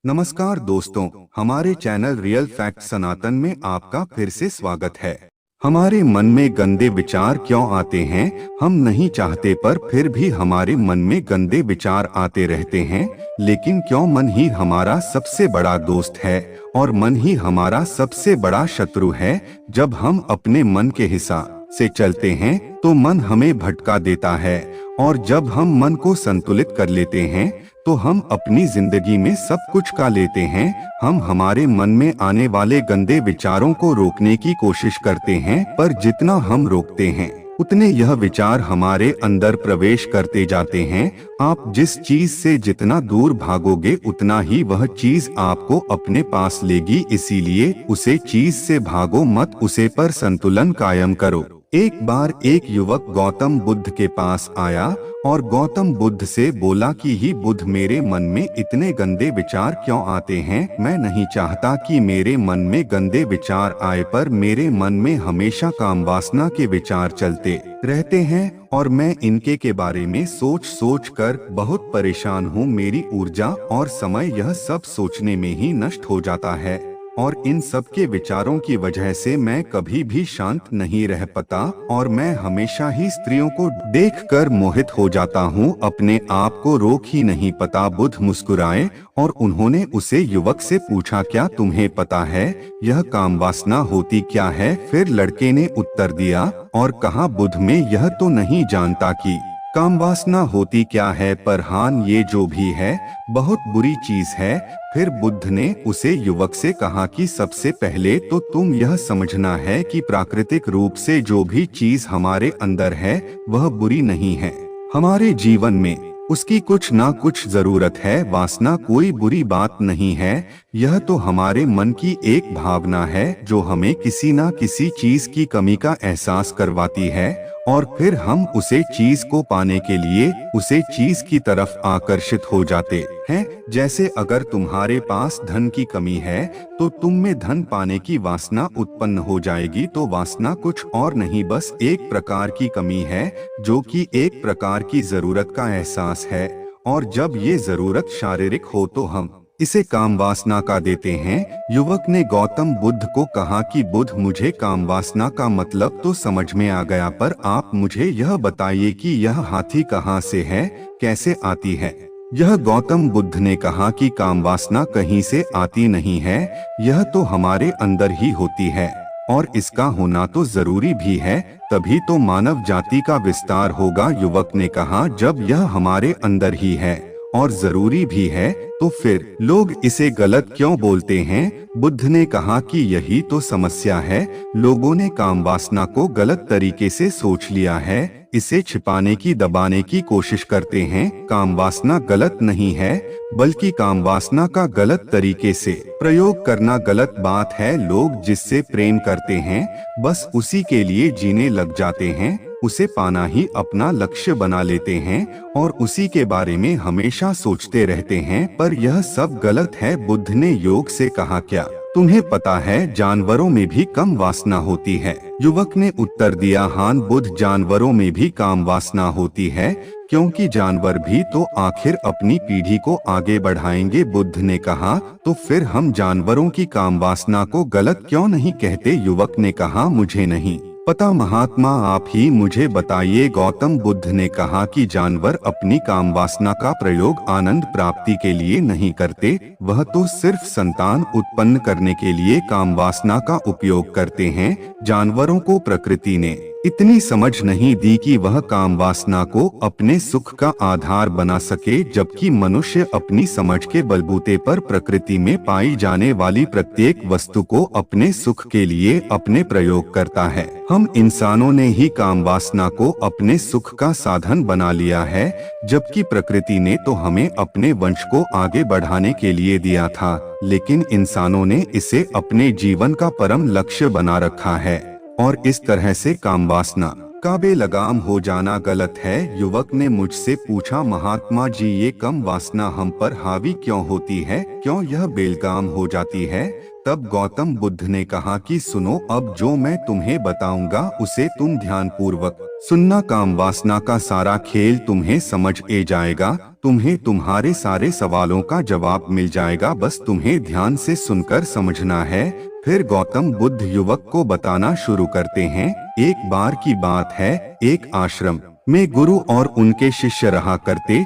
नमस्कार दोस्तों, हमारे चैनल रियल फैक्ट सनातन में आपका फिर से स्वागत है। हमारे मन में गंदे विचार क्यों आते हैं, हम नहीं चाहते पर फिर भी हमारे मन में गंदे विचार आते रहते हैं। लेकिन क्यों मन ही हमारा सबसे बड़ा दोस्त है और मन ही हमारा सबसे बड़ा शत्रु है। जब हम अपने मन के हिसाब से चलते हैं तो मन हमें भटका देता है, और जब हम मन को संतुलित कर लेते हैं तो हम अपनी जिंदगी में सब कुछ का लेते हैं। हम हमारे मन में आने वाले गंदे विचारों को रोकने की कोशिश करते हैं, पर जितना हम रोकते हैं उतने यह विचार हमारे अंदर प्रवेश करते जाते हैं। आप जिस चीज से जितना दूर भागोगे उतना ही वह चीज आपको अपने पास लेगी। इसीलिए उसे चीज से भागो मत, उसे पर संतुलन कायम करो। एक बार एक युवक गौतम बुद्ध के पास आया और गौतम बुद्ध से बोला कि ही बुद्ध, मेरे मन में इतने गंदे विचार क्यों आते हैं। मैं नहीं चाहता कि मेरे मन में गंदे विचार आए, पर मेरे मन में हमेशा काम वासना के विचार चलते रहते हैं और मैं इनके के बारे में सोच सोच कर बहुत परेशान हूँ। मेरी ऊर्जा और समय यह सब सोचने में ही नष्ट हो जाता है, और इन सब के विचारों की वजह से मैं कभी भी शांत नहीं रह पाता और मैं हमेशा ही स्त्रियों को देखकर मोहित हो जाता हूँ। अपने आप को रोक ही नहीं पाता। बुद्ध मुस्कुराए और उन्होंने उसे युवक से पूछा, क्या तुम्हें पता है यह काम वासना होती क्या है? फिर लड़के ने उत्तर दिया और कहा, बुद्ध, मैं यह तो नहीं जानता कि काम वासना होती क्या है, पर हाँ, ये जो भी है बहुत बुरी चीज है। फिर बुद्ध ने उसे युवक से कहा कि सबसे पहले तो तुम यह समझना है कि प्राकृतिक रूप से जो भी चीज हमारे अंदर है वह बुरी नहीं है। हमारे जीवन में उसकी कुछ ना कुछ जरूरत है। वासना कोई बुरी बात नहीं है, यह तो हमारे मन की एक भावना है जो हमें किसी ना किसी चीज की कमी का एहसास करवाती है, और फिर हम उसे चीज को पाने के लिए उसे चीज की तरफ आकर्षित हो जाते हैं। जैसे अगर तुम्हारे पास धन की कमी है तो तुम में धन पाने की वासना उत्पन्न हो जाएगी। तो वासना कुछ और नहीं, बस एक प्रकार की कमी है जो कि एक प्रकार की जरूरत का एहसास है, और जब ये जरूरत शारीरिक हो तो हम इसे काम वासना का देते हैं। युवक ने गौतम बुद्ध को कहा कि बुद्ध, मुझे काम वासना का मतलब तो समझ में आ गया, पर आप मुझे यह बताइए कि यह हाथी कहाँ से है, कैसे आती है? यह गौतम बुद्ध ने कहा कि काम वासना कहीं से आती नहीं है, यह तो हमारे अंदर ही होती है, और इसका होना तो जरूरी भी है, तभी तो मानव जाति का विस्तार होगा। युवक ने कहा, जब यह हमारे अंदर ही है और जरूरी भी है तो फिर लोग इसे गलत क्यों बोलते हैं? बुद्ध ने कहा कि यही तो समस्या है, लोगों ने काम वासना को गलत तरीके से सोच लिया है, इसे छिपाने की दबाने की कोशिश करते हैं। काम वासना गलत नहीं है, बल्कि काम वासना का गलत तरीके से प्रयोग करना गलत बात है। लोग जिससे प्रेम करते हैं बस उसी के लिए जीने लग जाते हैं, उसे पाना ही अपना लक्ष्य बना लेते हैं और उसी के बारे में हमेशा सोचते रहते हैं, पर यह सब गलत है। बुद्ध ने योग से कहा, क्या तुम्हें पता है जानवरों में भी कम वासना होती है? युवक ने उत्तर दिया, हाँ बुद्ध, जानवरों में भी काम वासना होती है, क्योंकि जानवर भी तो आखिर अपनी पीढ़ी को आगे बढ़ाएंगे। बुद्ध ने कहा, तो फिर हम जानवरों की काम वासना को गलत क्यों नहीं कहते? युवक ने कहा, मुझे नहीं पता महात्मा, आप ही मुझे बताइए। गौतम बुद्ध ने कहा कि जानवर अपनी काम वासना का प्रयोग आनंद प्राप्ति के लिए नहीं करते, वह तो सिर्फ संतान उत्पन्न करने के लिए काम वासना का उपयोग करते हैं। जानवरों को प्रकृति ने इतनी समझ नहीं दी कि वह काम वासना को अपने सुख का आधार बना सके, जबकि मनुष्य अपनी समझ के बलबूते पर प्रकृति में पाई जाने वाली प्रत्येक वस्तु को अपने सुख के लिए अपने प्रयोग करता है। हम इंसानों ने ही काम वासना को अपने सुख का साधन बना लिया है, जबकि प्रकृति ने तो हमें अपने वंश को आगे बढ़ाने के लिए दिया था, लेकिन इंसानों ने इसे अपने जीवन का परम लक्ष्य बना रखा है, और इस तरह से काम वासना का बेलगाम हो जाना गलत है। युवक ने मुझसे पूछा, महात्मा जी, ये कम वासना हम पर हावी क्यों होती है, क्यों यह बेलगाम हो जाती है? तब गौतम बुद्ध ने कहा कि सुनो, अब जो मैं तुम्हें बताऊंगा उसे तुम ध्यान पूर्वक सुनना काम वासना का सारा खेल तुम्हें समझ ए जाएगा, तुम्हें तुम्हारे सारे सवालों का जवाब मिल जाएगा, बस तुम्हें ध्यान से सुनकर समझना है। फिर गौतम बुद्ध युवक को बताना शुरू करते हैं। एक बार की बात है, एक आश्रम में गुरु और उनके शिष्य रहा करते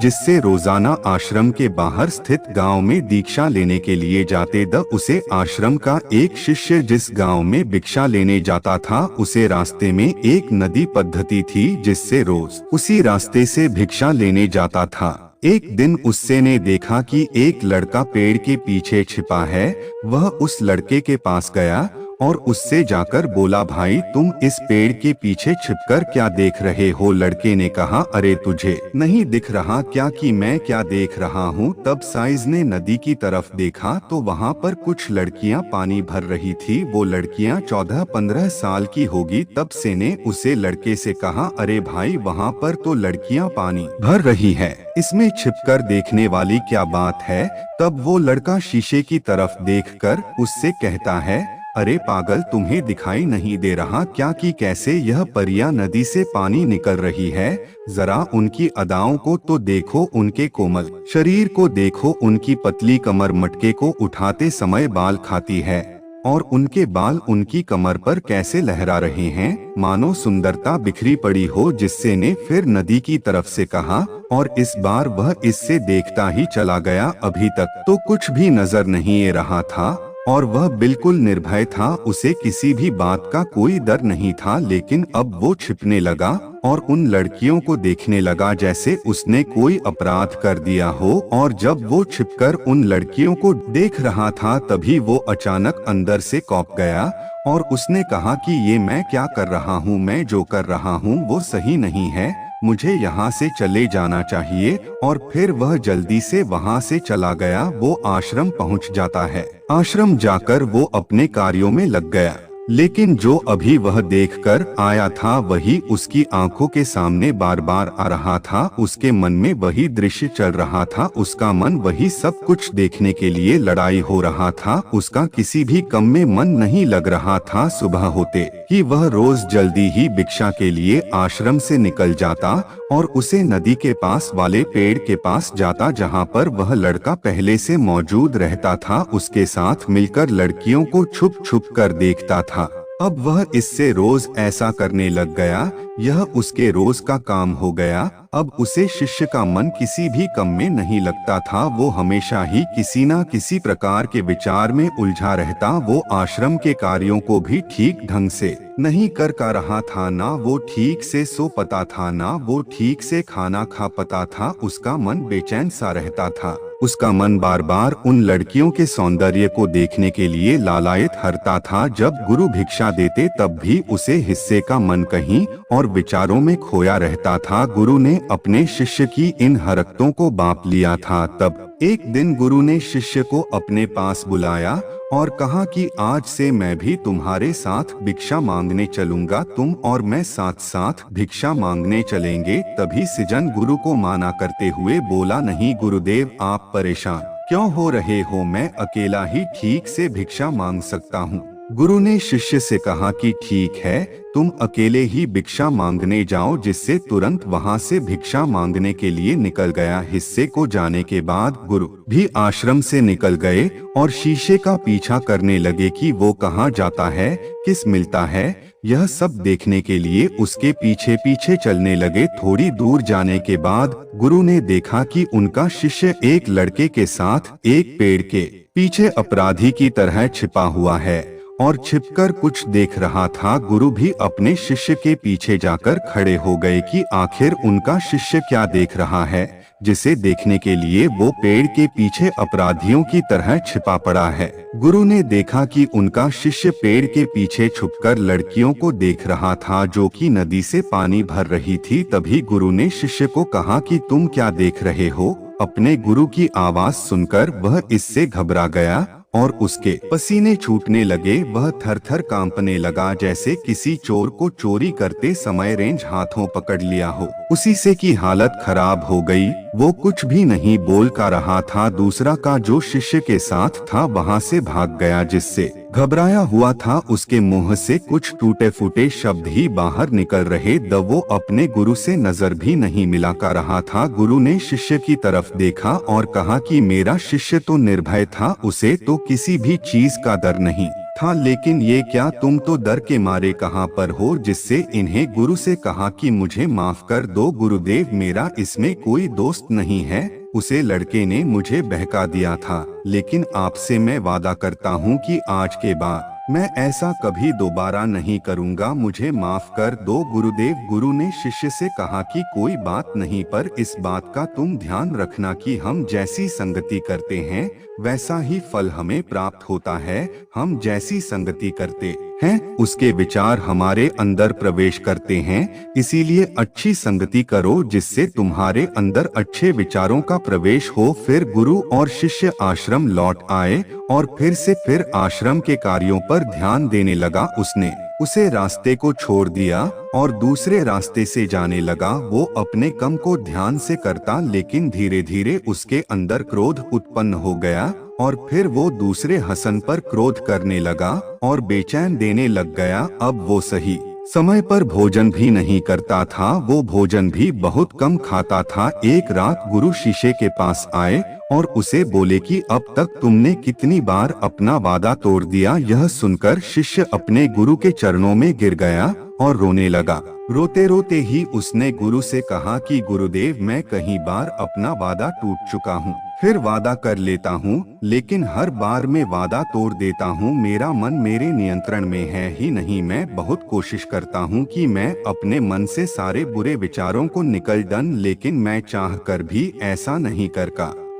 जिससे रोजाना आश्रम के बाहर स्थित गांव में दीक्षा लेने के लिए जाते उसे आश्रम का एक शिष्य जिस गांव में भिक्षा लेने जाता था, उसे रास्ते में एक नदी पद्धति थी जिससे रोज उसी रास्ते से भिक्षा लेने जाता था। एक दिन उससे ने देखा कि एक लड़का पेड़ के पीछे छिपा है। वह उस लड़के के पास गया और उससे जाकर बोला, भाई तुम इस पेड़ के पीछे छिपकर क्या देख रहे हो? लड़के ने कहा, अरे तुझे नहीं दिख रहा क्या कि मैं क्या देख रहा हूँ? तब साइज ने नदी की तरफ देखा तो वहाँ पर कुछ लड़कियाँ पानी भर रही थी। वो लड़कियाँ 14-15 साल की होगी। तब से ने उसे लड़के से कहा, अरे भाई वहाँ पर तो लड़कियाँ पानी भर रही है, इसमें छिपकर देखने वाली क्या बात है? तब वो लड़का शीशे की तरफ देखकर उससे कहता है, अरे पागल, तुम्हें दिखाई नहीं दे रहा क्या कि कैसे यह परियां नदी से पानी निकल रही है? जरा उनकी अदाओं को तो देखो, उनके कोमल शरीर को देखो, उनकी पतली कमर मटके को उठाते समय बाल खाती है और उनके बाल उनकी कमर पर कैसे लहरा रहे हैं, मानो सुंदरता बिखरी पड़ी हो। जिससे ने फिर नदी की तरफ से कहा और इस बार वह इससे देखता ही चला गया। अभी तक तो कुछ भी नजर नहीं आ रहा था और वह बिल्कुल निर्भय था, उसे किसी भी बात का कोई डर नहीं था। लेकिन अब वो छिपने लगा और उन लड़कियों को देखने लगा जैसे उसने कोई अपराध कर दिया हो। और जब वो छिपकर उन लड़कियों को देख रहा था तभी वो अचानक अंदर से कौंप गया और उसने कहा कि ये मैं क्या कर रहा हूँ? मैं जो कर रहा हूँ वो सही नहीं है, मुझे यहाँ से चले जाना चाहिए। और फिर वह जल्दी से वहाँ से चला गया। वो आश्रम पहुँच जाता है। आश्रम जाकर वो अपने कार्यों में लग गया, लेकिन जो अभी वह देखकर आया था वही उसकी आंखों के सामने बार बार आ रहा था। उसके मन में वही दृश्य चल रहा था, उसका मन वही सब कुछ देखने के लिए लड़ाई हो रहा था। उसका किसी भी काम में मन नहीं लग रहा था। सुबह होते ही वह रोज जल्दी ही भिक्षा के लिए आश्रम से निकल जाता और उसे नदी के पास वाले पेड़ के पास जाता जहाँ पर वह लड़का पहले से मौजूद रहता था। उसके साथ मिलकर लड़कियों को छुप छुप कर देखता था। अब वह इससे रोज ऐसा करने लग गया, यह उसके रोज का काम हो गया। अब उसे शिष्य का मन किसी भी काम में नहीं लगता था, वो हमेशा ही किसी न किसी प्रकार के विचार में उलझा रहता। वो आश्रम के कार्यों को भी ठीक ढंग से नहीं कर रहा था, ना वो ठीक से सो पाता था, ना वो ठीक से खाना खा पाता था। उसका मन बेचैन सा रहता था। उसका मन बार बार उन लड़कियों के सौंदर्य को देखने के लिए लालायित हरता था। जब गुरु भिक्षा देते तब भी उसे हिस्से का मन कहीं और विचारों में खोया रहता था। गुरु ने अपने शिष्य की इन हरकतों को बांप लिया था। तब एक दिन गुरु ने शिष्य को अपने पास बुलाया और कहा कि आज से मैं भी तुम्हारे साथ भिक्षा मांगने चलूंगा, तुम और मैं साथ साथ भिक्षा मांगने चलेंगे। तभी सृजन गुरु को माना करते हुए बोला, नहीं गुरुदेव, आप परेशान क्यों हो रहे हो? मैं अकेला ही ठीक से भिक्षा मांग सकता हूँ। गुरु ने शिष्य से कहा कि ठीक है, तुम अकेले ही भिक्षा मांगने जाओ। जिससे तुरंत वहां से भिक्षा मांगने के लिए निकल गया। हिस्से को जाने के बाद गुरु भी आश्रम से निकल गए और शीशे का पीछा करने लगे कि वो कहाँ जाता है, किस मिलता है। यह सब देखने के लिए उसके पीछे पीछे चलने लगे। थोड़ी दूर जाने के बाद गुरु ने देखा कि उनका शिष्य एक लड़के के साथ एक पेड़ के पीछे अपराधी की तरह छिपा हुआ है और छिपकर कुछ देख रहा था। गुरु भी अपने शिष्य के पीछे जाकर खड़े हो गए कि आखिर उनका शिष्य क्या देख रहा है, जिसे देखने के लिए वो पेड़ के पीछे अपराधियों की तरह छिपा पड़ा है। गुरु ने देखा कि उनका शिष्य पेड़ के पीछे छुपकर लड़कियों को देख रहा था जो कि नदी से पानी भर रही थी। तभी गुरु ने शिष्य को कहा कि तुम क्या देख रहे हो? अपने गुरु की आवाज सुनकर वह इससे घबरा गया और उसके पसीने छूटने लगे। वह थर-थर कांपने लगा जैसे किसी चोर को चोरी करते समय रेंज हाथों पकड़ लिया हो। उसी से की हालत खराब हो गई। वो कुछ भी नहीं बोल का रहा था। दूसरा का जो शिष्य के साथ था वहां से भाग गया, जिससे घबराया हुआ था उसके मुंह से कुछ टूटे फूटे शब्द ही बाहर निकल रहे द वो अपने गुरु से नजर भी नहीं मिला का रहा था। गुरु ने शिष्य की तरफ देखा और कहा कि मेरा शिष्य तो निर्भय था, उसे तो किसी भी चीज का डर नहीं था, लेकिन ये क्या तुम तो डर के मारे कहाँ पर हो। जिससे इन्हें गुरु से कहा कि मुझे माफ कर दो गुरुदेव, मेरा इसमें कोई दोस्त नहीं है, उसे लड़के ने मुझे बहका दिया था, लेकिन आपसे मैं वादा करता हूँ कि आज के बाद मैं ऐसा कभी दोबारा नहीं करूँगा, मुझे माफ कर दो गुरुदेव। गुरु ने शिष्य से कहा कि कोई बात नहीं, पर इस बात का तुम ध्यान रखना कि हम जैसी संगति करते हैं वैसा ही फल हमें प्राप्त होता है। हम जैसी संगति करते हैं उसके विचार हमारे अंदर प्रवेश करते हैं, इसीलिए अच्छी संगति करो जिससे तुम्हारे अंदर अच्छे विचारों का प्रवेश हो। फिर गुरु और शिष्य आश्रम लौट आए और फिर आश्रम के कार्यों पर ध्यान देने लगा। उसने उसे रास्ते को छोड़ दिया और दूसरे रास्ते से जाने लगा। वो अपने काम को ध्यान से करता, लेकिन धीरे धीरे उसके अंदर क्रोध उत्पन्न हो गया और फिर वो दूसरे हसन पर क्रोध करने लगा और बेचैन देने लग गया। अब वो सही समय पर भोजन भी नहीं करता था, वो भोजन भी बहुत कम खाता था। एक रात गुरु शिष्य के पास आए और उसे बोले कि अब तक तुमने कितनी बार अपना वादा तोड़ दिया। यह सुनकर शिष्य अपने गुरु के चरणों में गिर गया और रोने लगा। रोते रोते ही उसने गुरु से कहा कि गुरुदेव, मैं कई बार अपना वादा टूट चुका हूँ, फिर वादा कर लेता हूँ, लेकिन हर बार मैं वादा तोड़ देता हूँ। मेरा मन मेरे नियंत्रण में है ही नहीं। मैं बहुत कोशिश करता हूँ कि मैं अपने मन से सारे बुरे विचारों को निकल दूं, लेकिन मैं चाह कर भी ऐसा नहीं कर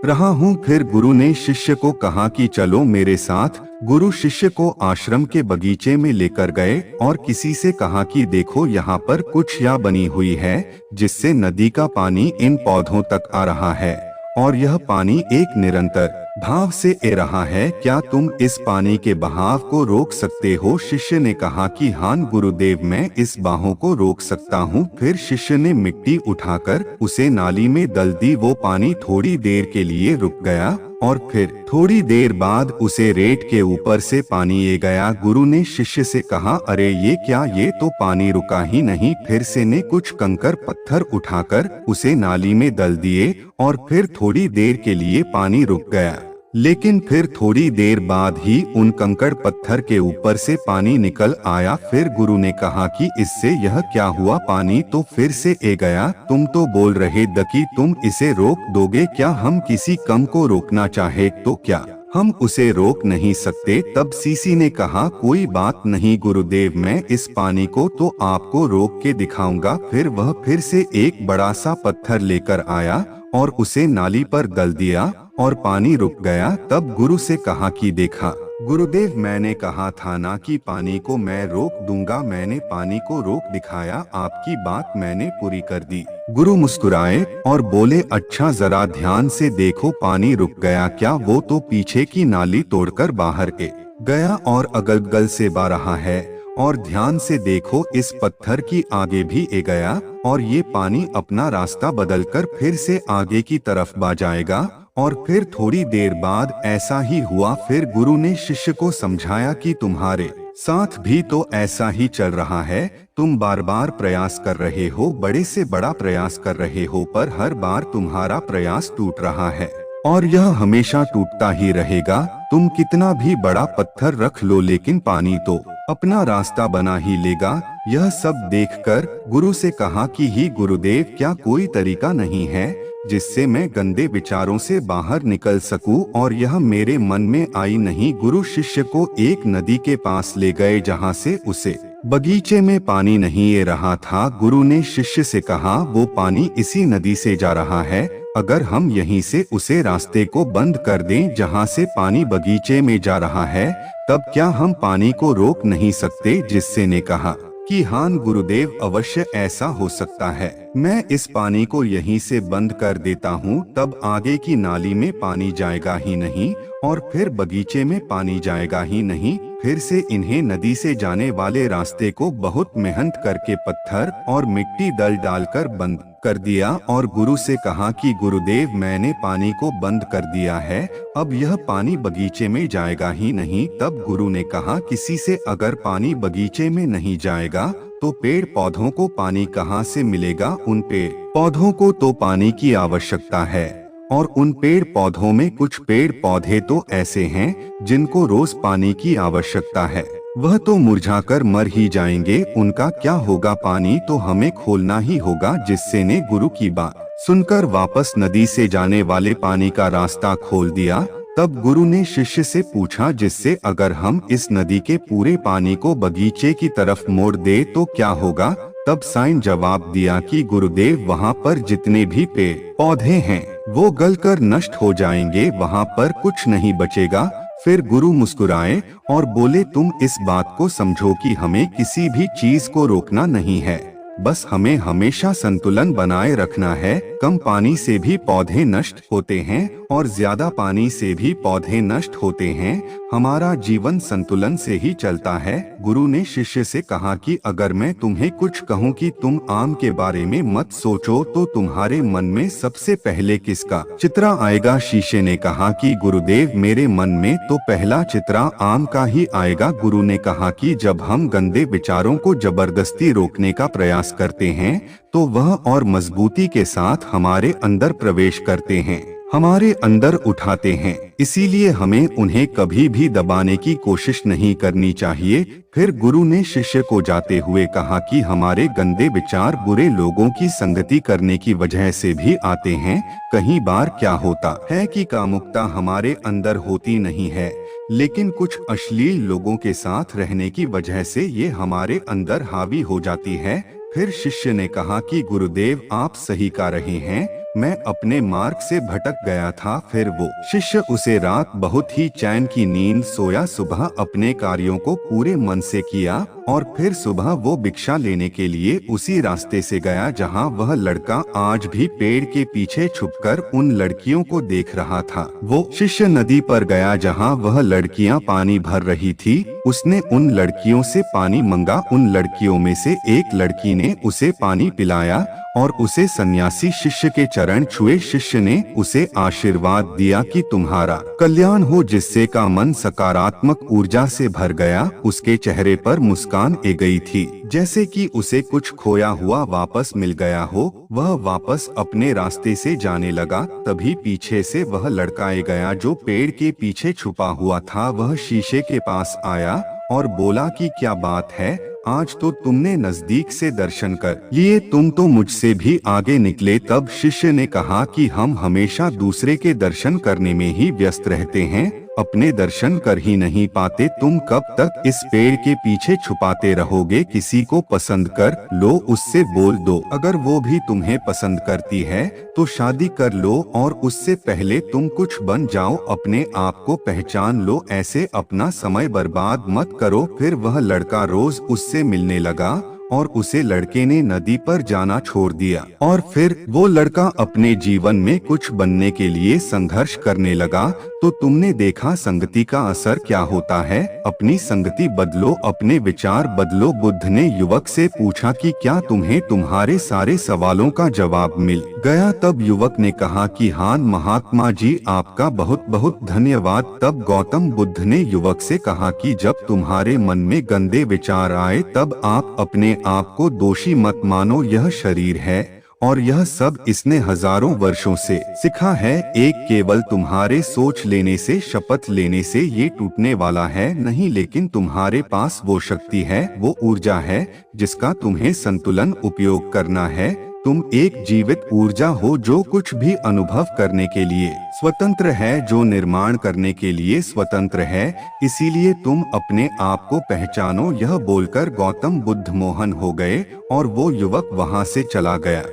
रहा हूँ। फिर गुरु ने शिष्य को कहा कि चलो मेरे साथ। गुरु शिष्य को आश्रम के बगीचे में लेकर गए और किसी से कहा कि देखो यहाँ पर कुछ या बनी हुई है जिससे नदी का पानी इन पौधों तक आ रहा है और यह पानी एक निरंतर भाव से ए रहा है, क्या तुम इस पानी के बहाव को रोक सकते हो। शिष्य ने कहा कि हाँ गुरुदेव, मैं इस बहाव को रोक सकता हूँ। फिर शिष्य ने मिट्टी उठाकर उसे नाली में डाल दी। वो पानी थोड़ी देर के लिए रुक गया और फिर थोड़ी देर बाद उसे रेत के ऊपर से पानी ए गया। गुरु ने शिष्य से कहा, अरे ये क्या, ये तो पानी रुका ही नहीं। फिर से ने कुछ कंकर पत्थर उठाकर उसे नाली में डाल दिए और फिर थोड़ी देर के लिए पानी रुक गया, लेकिन फिर थोड़ी देर बाद ही उन कंकड़ पत्थर के ऊपर से पानी निकल आया। फिर गुरु ने कहा कि इससे यह क्या हुआ, पानी तो फिर से ए गया। तुम तो बोल रहे द कि तुम इसे रोक दोगे, क्या हम किसी कम को रोकना चाहे तो क्या हम उसे रोक नहीं सकते। तब सीसी ने कहा, कोई बात नहीं गुरुदेव, मैं इस पानी को तो आपको रोक के दिखाऊंगा। फिर वह फिर से एक बड़ा सा पत्थर लेकर आया और उसे नाली पर डाल दिया और पानी रुक गया। तब गुरु से कहा कि देखा गुरुदेव, मैंने कहा था ना कि पानी को मैं रोक दूंगा, मैंने पानी को रोक दिखाया, आपकी बात मैंने पूरी कर दी। गुरु मुस्कुराए और बोले, अच्छा जरा ध्यान से देखो, पानी रुक गया क्या, वो तो पीछे की नाली तोड़कर बाहर ए गया और अगल बगल से बह रहा है। और ध्यान से देखो, इस पत्थर की आगे भी ए गया और ये पानी अपना रास्ता बदलकर फिर से आगे की तरफ बह जाएगा। और फिर थोड़ी देर बाद ऐसा ही हुआ। फिर गुरु ने शिष्य को समझाया कि तुम्हारे साथ भी तो ऐसा ही चल रहा है, तुम बार बार प्रयास कर रहे हो, बड़े से बड़ा प्रयास कर रहे हो, पर हर बार तुम्हारा प्रयास टूट रहा है और यह हमेशा टूटता ही रहेगा। तुम कितना भी बड़ा पत्थर रख लो, लेकिन पानी तो अपना रास्ता बना ही लेगा। यह सब देखकर गुरु से कहा कि ही गुरुदेव, क्या कोई तरीका नहीं है जिससे मैं गंदे विचारों से बाहर निकल सकूं, और यह मेरे मन में आई नहीं। गुरु शिष्य को एक नदी के पास ले गए जहां से उसे बगीचे में पानी नहीं ए रहा था। गुरु ने शिष्य से कहा, वो पानी इसी नदी से जा रहा है, अगर हम यहीं से उसे रास्ते को बंद कर दें जहां से पानी बगीचे में जा रहा है, तब क्या हम पानी को रोक नहीं सकते। जिससे ने कहा कि हाँ गुरुदेव, अवश्य ऐसा हो सकता है। मैं इस पानी को यहीं से बंद कर देता हूँ, तब आगे की नाली में पानी जाएगा ही नहीं और फिर बगीचे में पानी जाएगा ही नहीं। फिर से इन्हें नदी से जाने वाले रास्ते को बहुत मेहनत करके पत्थर और मिट्टी डालकर बंद कर दिया और गुरु से कहा कि गुरुदेव, मैंने पानी को बंद कर दिया है, अब यह पानी बगीचे में जाएगा ही नहीं। तब गुरु ने कहा, किसी से अगर पानी बगीचे में नहीं जाएगा तो पेड़ पौधों को पानी कहाँ से मिलेगा? उन पेड़ पौधों को तो पानी की आवश्यकता है और उन पेड़ पौधों में कुछ पेड़ पौधे तो ऐसे हैं जिनको रोज पानी की आवश्यकता है, वह तो मुरझाकर मर ही जाएंगे, उनका क्या होगा? पानी तो हमें खोलना ही होगा। जिससे ने गुरु की बात सुनकर वापस नदी से जाने वाले पानी का रास्ता खोल दिया। तब गुरु ने शिष्य से पूछा, जिससे अगर हम इस नदी के पूरे पानी को बगीचे की तरफ मोड़ दे तो क्या होगा? तब साईं जवाब दिया कि गुरुदेव, वहाँ पर जितने भी पेड़ पौधे हैं वो गलकर नष्ट हो जाएंगे, वहाँ पर कुछ नहीं बचेगा। फिर गुरु मुस्कुराए और बोले, तुम इस बात को समझो कि हमें किसी भी चीज को रोकना नहीं है, बस हमें हमेशा संतुलन बनाए रखना है। कम पानी से भी पौधे नष्ट होते हैं और ज्यादा पानी से भी पौधे नष्ट होते हैं। हमारा जीवन संतुलन से ही चलता है। गुरु ने शिष्य से कहा कि अगर मैं तुम्हें कुछ कहूँ कि तुम आम के बारे में मत सोचो तो तुम्हारे मन में सबसे पहले किसका चित्र आएगा? शिष्य ने कहा कि गुरुदेव, मेरे मन में तो पहला चित्र आम का ही आएगा। गुरु ने कहा कि जब हम गंदे विचारों को जबरदस्ती रोकने का प्रयास करते हैं तो वह और मजबूती के साथ हमारे अंदर प्रवेश करते हैं, हमारे अंदर उठाते हैं। इसीलिए हमें उन्हें कभी भी दबाने की कोशिश नहीं करनी चाहिए। फिर गुरु ने शिष्य को जाते हुए कहा कि हमारे गंदे विचार बुरे लोगों की संगति करने की वजह से भी आते हैं। कई बार क्या होता है कि कामुकता हमारे अंदर होती नहीं है, लेकिन कुछ अश्लील लोगों के साथ रहने की वजह से ये हमारे अंदर हावी हो जाती है। फिर शिष्य ने कहा कि गुरुदेव, आप सही कह रहे हैं, मैं अपने मार्ग से भटक गया था। फिर वो शिष्य उसे रात बहुत ही चैन की नींद सोया। सुबह अपने कार्यों को पूरे मन से किया और फिर सुबह वो भिक्षा लेने के लिए उसी रास्ते से गया जहां वह लड़का आज भी पेड़ के पीछे छुपकर उन लड़कियों को देख रहा था। वो शिष्य नदी पर गया जहां वह लड़कियां पानी भर रही थी। उसने उन लड़कियों से पानी मांगा। उन लड़कियों में से एक लड़की ने उसे पानी पिलाया और उसे सन्यासी शिष्य के चरण छुए। शिष्य ने उसे आशीर्वाद दिया कि तुम्हारा कल्याण हो, जिससे का मन सकारात्मक ऊर्जा से भर गया। उसके चेहरे पर मुस्कान आ गई थी, जैसे कि उसे कुछ खोया हुआ वापस मिल गया हो। वह वापस अपने रास्ते से जाने लगा। तभी पीछे से वह लड़का आ गया जो पेड़ के पीछे छुपा हुआ था। वह शीशे के पास आया और बोला कि क्या बात है, आज तो तुमने नजदीक से दर्शन कर लिए, तुम तो मुझसे भी आगे निकले। तब शिष्य ने कहा कि हम हमेशा दूसरे के दर्शन करने में ही व्यस्त रहते हैं, अपने दर्शन कर ही नहीं पाते। तुम कब तक इस पेड़ के पीछे छुपाते रहोगे? किसी को पसंद कर लो, उससे बोल दो। अगर वो भी तुम्हें पसंद करती है तो शादी कर लो और उससे पहले तुम कुछ बन जाओ, अपने आप को पहचान लो। ऐसे अपना समय बर्बाद मत करो। फिर वह लड़का रोज उससे मिलने लगा और उसे लड़के ने नदी पर जाना छोड़ दिया। और फिर वो लड़का अपने जीवन में कुछ बनने के लिए संघर्ष करने लगा। तो तुमने देखा संगति का असर क्या होता है। अपनी संगति बदलो, अपने विचार बदलो। बुद्ध ने युवक से पूछा कि क्या तुम्हें तुम्हारे सारे सवालों का जवाब मिल गया? तब युवक ने कहा कि हाँ महात्मा जी, आपका बहुत बहुत धन्यवाद। तब गौतम बुद्ध ने युवक से कहा कि जब तुम्हारे मन में गंदे विचार आए तब आप अपने आप को दोषी मत मानो। यह शरीर है और यह सब इसने हजारों वर्षों से सीखा है। एक केवल तुम्हारे सोच लेने से, शपथ लेने से ये टूटने वाला है नहीं, लेकिन तुम्हारे पास वो शक्ति है, वो ऊर्जा है जिसका तुम्हें संतुलन उपयोग करना है। तुम एक जीवित ऊर्जा हो जो कुछ भी अनुभव करने के लिए स्वतंत्र है, जो निर्माण करने के लिए स्वतंत्र है। इसीलिए तुम अपने आप को पहचानो। यह बोलकर गौतम बुद्ध मोहन हो गए और वो युवक वहां से चला गया।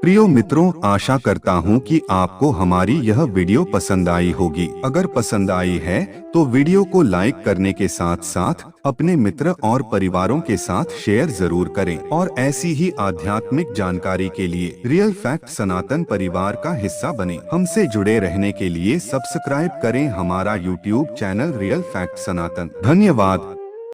प्रियो मित्रों, आशा करता हूँ कि आपको हमारी यह वीडियो पसंद आई होगी। अगर पसंद आई है तो वीडियो को लाइक करने के साथ साथ अपने मित्र और परिवारों के साथ शेयर जरूर करें और ऐसी ही आध्यात्मिक जानकारी के लिए रियल फैक्ट सनातन परिवार का हिस्सा बने। हमसे जुड़े रहने के लिए सब्सक्राइब करें हमारा यूट्यूब चैनल रियल फैक्ट सनातन। धन्यवाद।